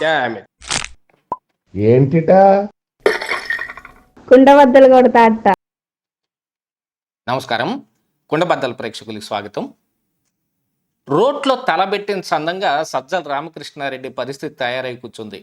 Damn it. ఏంటిటా కుండబద్దలు కొడతా అట్ట. నమస్కారం, కుండబద్దల ప్రేక్షకులకు స్వాగతం. రోడ్లో తలబెట్టిన సందంగా సజ్జల రామకృష్ణారెడ్డి పరిస్థితి తయారై కూర్చుంది.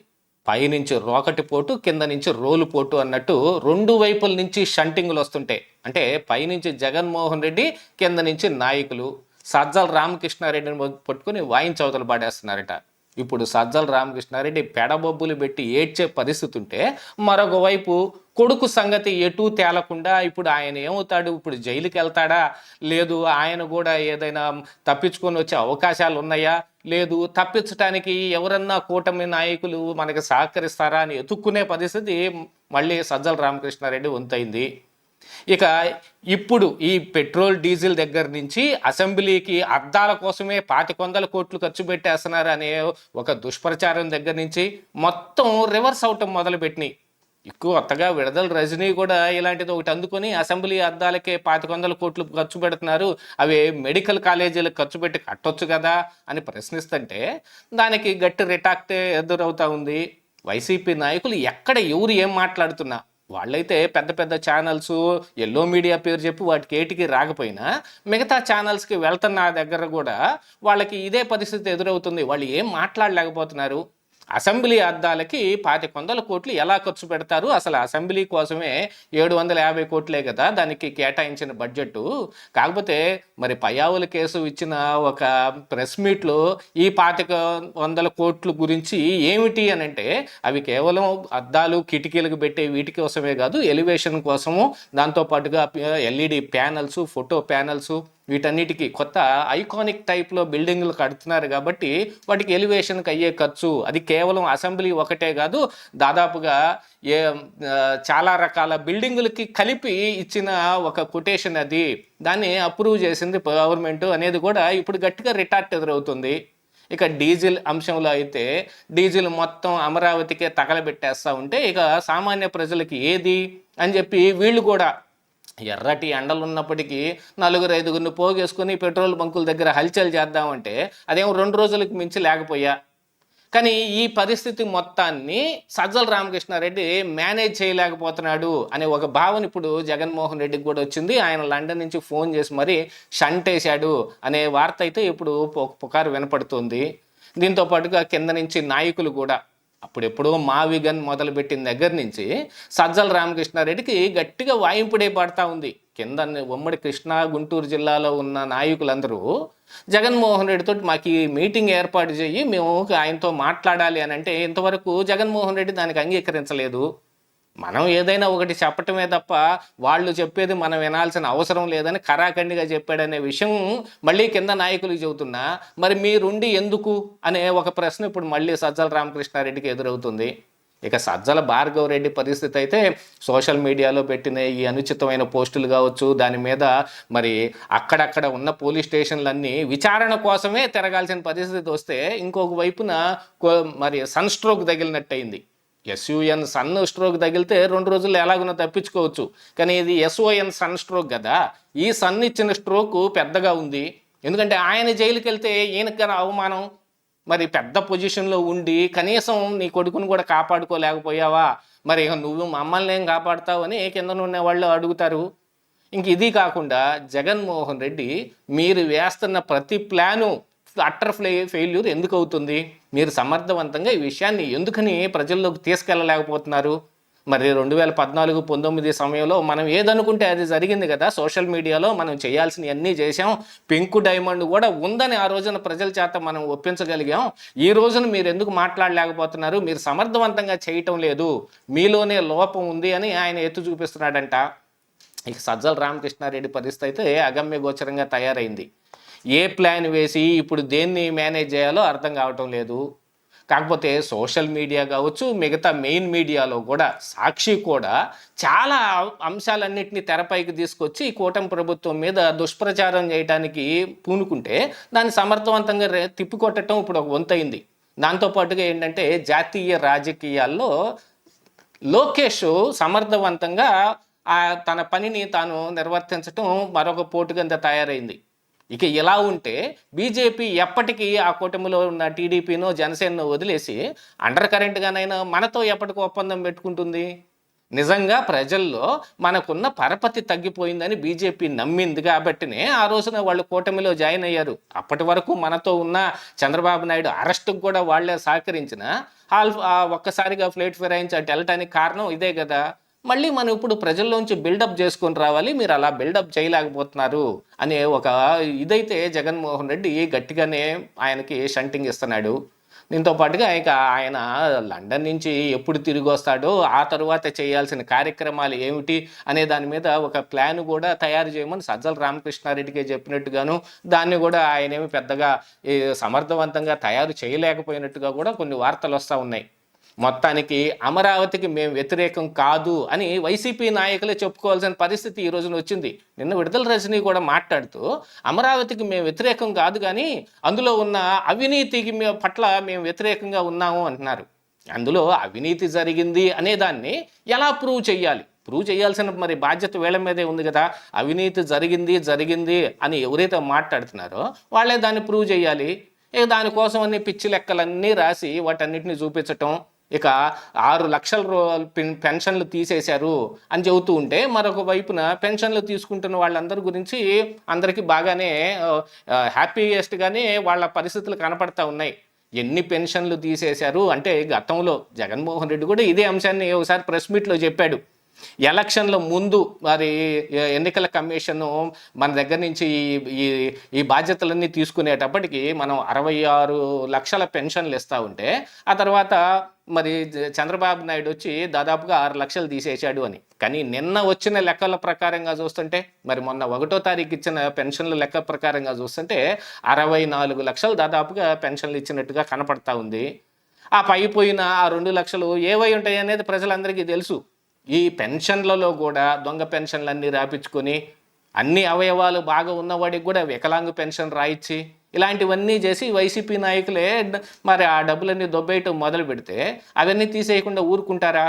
పైనుంచి రోకటి పోటు, కింద నుంచి రోలు పోటు అన్నట్టు రెండు వైపుల నుంచి షంటింగులు వస్తుంటే, అంటే పైనుంచి జగన్మోహన్ రెడ్డి, కింద నుంచి నాయకులు సజ్జల రామకృష్ణారెడ్డిని పట్టుకుని వాయించవతలు పాడేస్తున్నారట. ఇప్పుడు సజ్జల రామకృష్ణారెడ్డి పెడబొబ్బులు పెట్టి ఏడ్చే పరిస్థితి ఉంటే, మరొక వైపు కొడుకు సంగతి ఎటూ తేలకుండా ఇప్పుడు ఆయన ఏమవుతాడు, ఇప్పుడు జైలుకి వెళ్తాడా, లేదు ఆయన కూడా ఏదైనా తప్పించుకొని వచ్చే అవకాశాలు ఉన్నాయా, లేదు తప్పించడానికి ఎవరన్నా కూటమి నాయకులు మనకి సహకరిస్తారా అని ఎత్తుక్కునే పరిస్థితి మళ్ళీ సజ్జల రామకృష్ణారెడ్డి వంతైంది. ఇక ఇప్పుడు ఈ పెట్రోల్ డీజిల్ దగ్గర నుంచి అసెంబ్లీకి అద్దాల కోసమే 2,500 కోట్లు ఖర్చు పెట్టేస్తున్నారు అనే ఒక దుష్ప్రచారం దగ్గర నుంచి మొత్తం రివర్స్ అవటం మొదలుపెట్టినాయి. ఎక్కువ కొత్తగా విడుదల రజనీ కూడా ఇలాంటిది ఒకటి అందుకొని అసెంబ్లీ అద్దాలకే 2,500 కోట్లు ఖర్చు పెడుతున్నారు, అవి మెడికల్ కాలేజీలకు ఖర్చు పెట్టి కట్టొచ్చు కదా అని ప్రశ్నిస్తుంటే దానికి గట్టి రిటాక్టే ఎదురవుతా ఉంది. వైసీపీ నాయకులు ఎక్కడ ఎవరు ఏం మాట్లాడుతున్నా, వాళ్ళైతే పెద్ద పెద్ద ఛానల్స్ ఎల్లో మీడియా పేరు చెప్పి వాటికి ఏటికి రాకపోయినా మిగతా ఛానల్స్కి వెళ్తున్న దగ్గర కూడా వాళ్ళకి ఇదే పరిస్థితి ఎదురవుతుంది. వాళ్ళు ఏం మాట్లాడలేకపోతున్నారు. అసెంబ్లీ అద్దాలకి 2,500 కోట్లు ఎలా ఖర్చు పెడతారు, అసలు అసెంబ్లీ కోసమే 750 కోట్లే కదా దానికి కేటాయించిన బడ్జెట్. కాకపోతే మరి పయ్యావుల కేసు ఇచ్చిన ఒక ప్రెస్ మీట్లో ఈ 2,500 కోట్ల గురించి ఏమిటి అని అంటే, అవి కేవలం అద్దాలు కిటికీలకు పెట్టే వీటి కోసమే కాదు, ఎలివేషన్ కోసము, దాంతోపాటుగా ఎల్ఈడి ప్యానల్స్, ఫోటో ప్యానల్స్, వీటన్నిటికీ కొత్త ఐకానిక్ టైప్లో బిల్డింగ్లు కడుతున్నారు కాబట్టి వాటికి ఎలివేషన్కి అయ్యే ఖర్చు అది కేవలం అసెంబ్లీ ఒకటే కాదు, దాదాపుగా చాలా రకాల బిల్డింగులకి కలిపి ఇచ్చిన ఒక కొటేషన్ అది. దాన్ని అప్రూవ్ చేసింది గవర్నమెంట్ అనేది కూడా ఇప్పుడు గట్టిగా రిటార్ట్ ఎదురవుతుంది. ఇక డీజిల్ అంశంలో అయితే డీజిల్ మొత్తం అమరావతికే తగలబెట్టేస్తూ ఉంటే ఇక సామాన్య ప్రజలకి ఏది అని చెప్పి వీళ్ళు కూడా ఎర్రటి ఎండలు ఉన్నప్పటికీ 4-5 పోగేసుకొని పెట్రోల్ బంకుల దగ్గర హల్చల్ చేద్దామంటే అదేమో 2 రోజులకు మించి లేకపోయా. కానీ ఈ పరిస్థితి మొత్తాన్ని సజ్జల రామకృష్ణారెడ్డి మేనేజ్ చేయలేకపోతున్నాడు అనే ఒక భావన ఇప్పుడు జగన్మోహన్ రెడ్డికి కూడా వచ్చింది. ఆయన లండన్ నుంచి ఫోన్ చేసి మరీ షంటేశాడు అనే వార్త అయితే ఇప్పుడు పుకారు వినపడుతుంది. దీంతో పాటుగా కింద నుంచి నాయకులు కూడా అప్పుడెప్పుడో మావిగన్ మొదలుపెట్టిన దగ్గర నుంచి సజ్జల రామకృష్ణారెడ్డికి గట్టిగా వాయింపుడే పడతా ఉంది. కింద ఉమ్మడి కృష్ణా గుంటూరు జిల్లాలో ఉన్న నాయకులందరూ జగన్మోహన్ రెడ్డితో మాకు ఈ మీటింగ్ ఏర్పాటు చేయి, మేము ఆయనతో మాట్లాడాలి అని అంటే ఇంతవరకు జగన్మోహన్ రెడ్డి దానికి అంగీకరించలేదు. మనం ఏదైనా ఒకటి చెప్పటమే తప్ప వాళ్ళు చెప్పేది మనం వినాల్సిన అవసరం లేదని ఖరాఖండిగా చెప్పాడనే విషయం మళ్ళీ కింద నాయకులకు చెబుతున్నా, మరి మీరుండి ఎందుకు అనే ఒక ప్రశ్న ఇప్పుడు మళ్ళీ సజ్జల రామకృష్ణారెడ్డికి ఎదురవుతుంది. ఇక సజ్జల భార్గవ్ రెడ్డి పరిస్థితి అయితే సోషల్ మీడియాలో పెట్టిన ఈ అనుచితమైన పోస్టులు కావచ్చు, దాని మీద మరి అక్కడక్కడ ఉన్న పోలీస్ స్టేషన్లన్నీ విచారణ కోసమే తిరగాల్సిన పరిస్థితి వస్తే ఇంకొక వైపున మరి సన్ స్ట్రోక్ తగిలినట్టయింది. ఎస్యుఎన్ సన్ స్ట్రోక్ తగిలితే 2 రోజుల్లో ఎలాగున్నా తప్పించుకోవచ్చు, కానీ ఇది ఎస్ఓఎన్ సన్ స్ట్రోక్ కదా. ఈ సన్ ఇచ్చిన స్ట్రోక్ పెద్దగా ఉంది. ఎందుకంటే ఆయన జైలుకి వెళ్తే ఈయనకి అవమానం. మరి పెద్ద పొజిషన్లో ఉండి కనీసం నీ కొడుకును కూడా కాపాడుకోలేకపోయావా, మరి నువ్వు మమ్మల్ని ఏం కాపాడుతావు అని కింద ఉన్న వాళ్ళు అడుగుతారు. ఇంక ఇది కాకుండా జగన్మోహన్ రెడ్డి మీరు వేస్తున్న ప్రతి ప్లాను అట్టర్ ఫెయిల్యూర్ ఎందుకు అవుతుంది, మీరు సమర్థవంతంగా ఈ విషయాన్ని ఎందుకని ప్రజల్లోకి తీసుకెళ్ళలేకపోతున్నారు. మరి 2014-19 సమయంలో మనం ఏదనుకుంటే అది జరిగింది కదా. సోషల్ మీడియాలో మనం చేయాల్సినవన్నీ చేసాం, పింక్ డైమండ్ కూడా ఉందని ఆ రోజున ప్రజల చేత మనం ఒప్పించగలిగాం. ఈ రోజున మీరు ఎందుకు మాట్లాడలేకపోతున్నారు, మీరు సమర్థవంతంగా చేయటం లేదు, మీలోనే లోపం ఉంది అని ఆయన ఎత్తు చూపిస్తున్నాడంట. ఇక సజ్జల రామకృష్ణారెడ్డి పరిస్థితి అయితే అగమ్య గోచరంగా తయారైంది. ఏ ప్లాన్ వేసి ఇప్పుడు దేన్ని మేనేజ్ చేయాలో అర్థం కావటం లేదు. కాకపోతే సోషల్ మీడియా కావచ్చు, మిగతా మెయిన్ మీడియాలో కూడా సాక్షి కూడా చాలా అంశాలన్నింటినీ తెరపైకి తీసుకొచ్చి కూటమి ప్రభుత్వం మీద దుష్ప్రచారం చేయడానికి పూనుకుంటే దాన్ని సమర్థవంతంగా తిప్పికొట్టడం ఇప్పుడు ఒక వంతైంది. దాంతోపాటుగా ఏంటంటే జాతీయ రాజకీయాల్లో లోకేష్ సమర్థవంతంగా తన పనిని తాను నిర్వర్తించటం మరొక పోటుగా తయారైంది. ఇక ఇలా ఉంటే బీజేపీ ఎప్పటికీ ఆ కూటమిలో ఉన్న టీడీపీనో జనసేనను వదిలేసి అండర్ కరెంట్గానైనా మనతో ఎప్పటికి ఒప్పందం పెట్టుకుంటుంది? నిజంగా ప్రజల్లో మనకున్న పరపతి తగ్గిపోయిందని బీజేపీ నమ్మింది కాబట్టినే ఆ రోజున వాళ్ళు కూటమిలో జాయిన్ అయ్యారు. అప్పటి వరకు మనతో ఉన్న చంద్రబాబు నాయుడు అరెస్టుకు కూడా వాళ్లే సహకరించిన ఒక్కసారిగా ఫ్లేట్ ఫిరాయించి అటు వెళ్ళటానికి కారణం ఇదే కదా. మళ్ళీ మనం ఇప్పుడు ప్రజల్లోంచి బిల్డప్ చేసుకొని రావాలి, మీరు అలా బిల్డప్ చేయలేకపోతున్నారు అనే ఒక ఇదైతే జగన్మోహన్ రెడ్డి గట్టిగానే ఆయనకి షంటింగ్ ఇస్తున్నాడు. దీంతో పాటుగా ఇక ఆయన లండన్ నుంచి ఎప్పుడు తిరిగి వస్తాడో, ఆ తరువాత చేయాల్సిన కార్యక్రమాలు ఏమిటి అనే దాని మీద ఒక ప్లాన్ కూడా తయారు చేయమని సజ్జల రామకృష్ణారెడ్డికే చెప్పినట్టుగాను, దాన్ని కూడా ఆయనేమి పెద్దగా సమర్థవంతంగా తయారు చేయలేకపోయినట్టుగా కూడా కొన్ని వార్తలు వస్తూ ఉన్నాయి. మొత్తానికి అమరావతికి మేము వ్యతిరేకం కాదు అని వైసీపీ నాయకులే చెప్పుకోవాల్సిన పరిస్థితి ఈ రోజున వచ్చింది. నిన్న విడుదల రజనీ కూడా మాట్లాడుతూ అమరావతికి మేము వ్యతిరేకం కాదు, కానీ అందులో ఉన్న అవినీతికి పట్ల మేము వ్యతిరేకంగా ఉన్నాము అంటున్నారు. అందులో అవినీతి జరిగింది అనే దాన్ని ఎలా ప్రూవ్ చేయాలి? ప్రూవ్ చేయాల్సిన మరి బాధ్యత వీళ్ళ మీదే ఉంది కదా. అవినీతి జరిగింది అని ఎవరైతే మాట్లాడుతున్నారో వాళ్ళే దాన్ని ప్రూవ్ చేయాలి. ఇక దానికోసం అన్ని పిచ్చి లెక్కలన్నీ రాసి వాటన్నిటిని చూపించటం, ఇక 6 లక్షల పెన్షన్లు తీసేశారు అని చెబుతూ ఉంటే, మరొక వైపున పెన్షన్లు తీసుకుంటున్న వాళ్ళందరి గురించి అందరికీ బాగానే హ్యాపీయెస్ట్గానే వాళ్ళ పరిస్థితులు కనపడతా ఉన్నాయి. ఎన్ని పెన్షన్లు తీసేశారు అంటే, గతంలో జగన్మోహన్ రెడ్డి కూడా ఇదే అంశాన్ని ఒకసారి ప్రెస్ మీట్లో చెప్పాడు. ఎలక్షన్ల ముందు మరి ఎన్నికల కమిషన్ మన దగ్గర నుంచి ఈ బాధ్యతలన్నీ తీసుకునేటప్పటికి మనం 66 లక్షల పెన్షన్లు ఇస్తూ ఉంటే, ఆ తర్వాత మరి చంద్రబాబు నాయుడు వచ్చి దాదాపుగా 6 లక్షలు తీసేశాడు అని. కానీ నిన్న వచ్చిన లెక్కల ప్రకారంగా చూస్తుంటే, మరి మొన్న 1వ తారీఖు ఇచ్చిన పెన్షన్ల లెక్క ప్రకారంగా చూస్తుంటే 64 లక్షలు దాదాపుగా పెన్షన్లు ఇచ్చినట్టుగా కనపడతా ఉంది. ఆ పైపోయిన ఆ 2 లక్షలు ఏవై ఉంటాయి అనేది ప్రజలందరికీ తెలుసు. ఈ పెన్షన్లలో కూడా దొంగ పెన్షన్లన్నీ రాపించుకొని, అన్ని అవయవాలు బాగా ఉన్నవాడికి కూడా వికలాంగ పెన్షన్ రాయిచ్చి, ఇలాంటివన్నీ చేసి వైసీపీ నాయకులే మరి ఆ డబ్బులన్నీ దొబ్బేయటం మొదలు పెడితే అవన్నీ తీసేయకుండా ఊరుకుంటారా?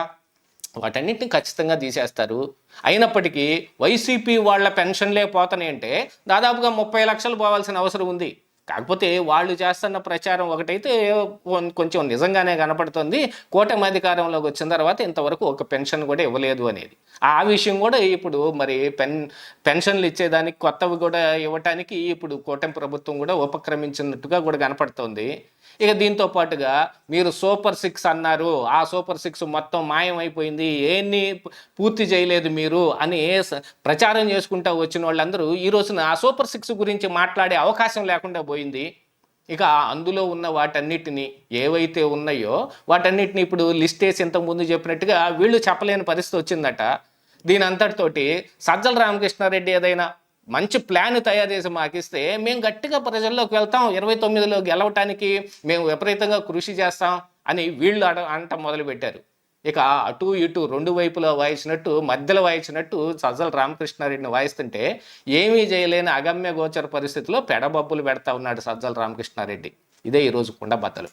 వాటన్నిటిని ఖచ్చితంగా తీసేస్తారు. అయినప్పటికీ వైసీపీ వాళ్ళ పెన్షన్లే పోతాయి అంటే దాదాపుగా 30 లక్షలు పోవాల్సిన అవసరం ఉంది. కాకపోతే వాళ్ళు చేస్తున్న ప్రచారం ఒకటైతే కొంచెం నిజంగానే కనపడుతుంది, కూటమి అధికారంలోకి వచ్చిన తర్వాత ఇంతవరకు ఒక పెన్షన్ కూడా ఇవ్వలేదు అనేది. ఆ విషయం కూడా ఇప్పుడు మరి పెన్షన్లు ఇచ్చేదానికి కొత్తవి కూడా ఇవ్వటానికి ఇప్పుడు కూటమి ప్రభుత్వం కూడా ఉపక్రమించినట్టుగా కూడా కనపడుతుంది. ఇక దీంతో పాటుగా మీరు సూపర్ 6 అన్నారు, ఆ సూపర్ 6 మొత్తం మాయమైపోయింది, ఏన్ని పూర్తి చేయలేదు మీరు అని ప్రచారం చేసుకుంటూ వచ్చిన వాళ్ళందరూ ఈ రోజున ఆ సూపర్ 6 గురించి మాట్లాడే అవకాశం లేకుండా పోయింది. ఇక అందులో ఉన్న వాటన్నిటిని ఏవైతే ఉన్నాయో వాటన్నిటిని ఇప్పుడు లిస్ట్ వేసి ఇంతకుముందు చెప్పినట్టుగా వీళ్ళు చెప్పలేని పరిస్థితి వచ్చిందట. దీని అంతటితోటి సజ్జల రామకృష్ణారెడ్డి ఏదైనా మంచి ప్లాన్ తయారు చేసి మాకిస్తే మేము గట్టిగా ప్రజల్లోకి వెళ్తాం, 29లో గెలవటానికి మేము విపరీతంగా కృషి చేస్తాం అని వీళ్ళు అనటం మొదలుపెట్టారు. ఇక అటు ఇటు 2 వైపులా వాయించినట్టు, మధ్యలో వాయించినట్టు సజ్జల రామకృష్ణారెడ్డిని వాయిస్తుంటే ఏమీ చేయలేని అగమ్య గోచర పరిస్థితిలో పెడబబ్బులు పెడతా ఉన్నాడు సజ్జల రామకృష్ణారెడ్డి. ఇదే ఈరోజు కుండబద్దలు.